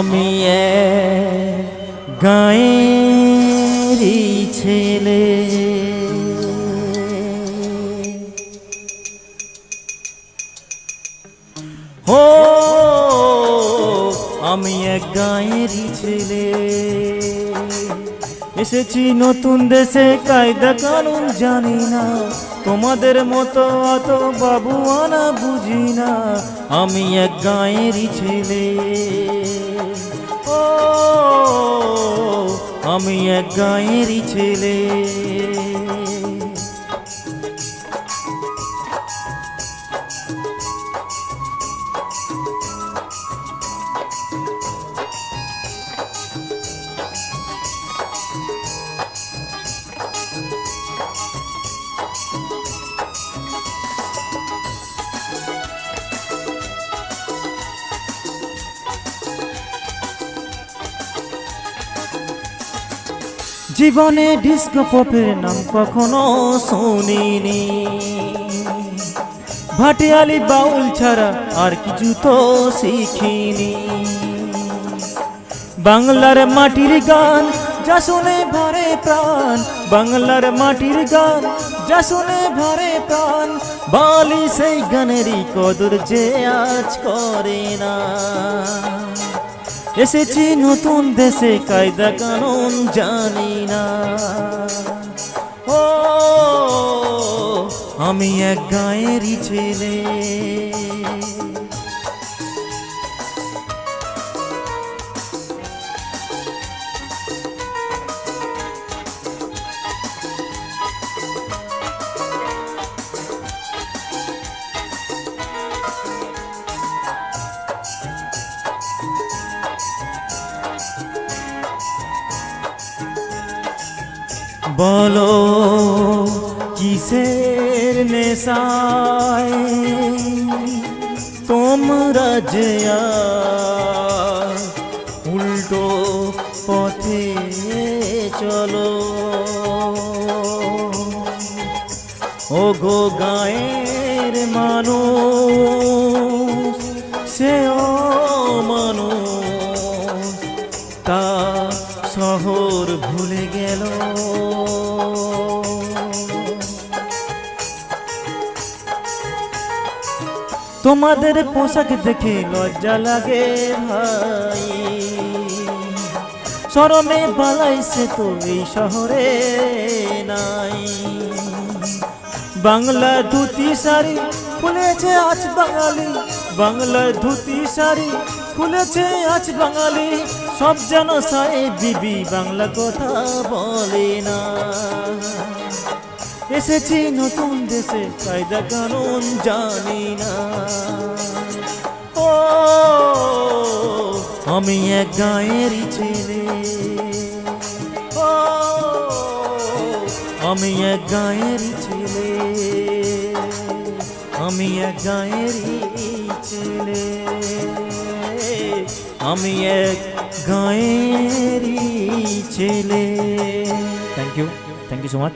আমি গাঁয়েরই ছেলে, হো আমি এক গাঁয়েরই ছেলে। এসেছি নতুন দেশে, কায়দা কানুন জানি না, তোমাদের মতো অত বাবুয়ানা বুঝি না। আমি এক গাঁয়েরই ছেলে, ও আমি এক গাঁয়েরই ছেলে। জীবনে ডিস্কো পপের নাম কখনো শুনিনি, ভাটিয়ালি বাউল ছাড়া আর কিছু তো শিখিনি। বাংলার মাটির গান যা শুনে ভরে প্রাণ, বাংলার মাটির গান যা শুনে ভরে প্রাণ। বালি সেই গানেরই কদর যে আজ করে না। এসেছি নতুন দেশে, কায়দা কানুন জানি না, ও আমি এক গাঁয়েরই ছেলে। বলো কিসের নেশায় তোমরা যে উল্টো পথে চলো, ও গো গায়ের মানুষ, সেও মানুষ, তা শহর ভুলে গেল। তোমাদের পোশাক দেখে লজ্জা লাগে ভাই, শরমে বালাই সে তো এই শহরে নাই। বাংলা ধুতি শাড়ি খুলেছে আজ বাঙালি, বাংলা ধুতি শাড়ি খুলেছে আজ বাঙালি। সব যেন সাহেব বিবি, বাংলা কথা বলে না। এসেছি নতুন দেশে, কায়দা কানুন জানি না, ও আমি এক গাঁয়েরই ছেলে, ও আমি এক গাঁয়েরই ছেলে, আমি এক গাঁয়েরই ছেলে, আমি এক গাঁয়েরই ছেলে। Thank you so much.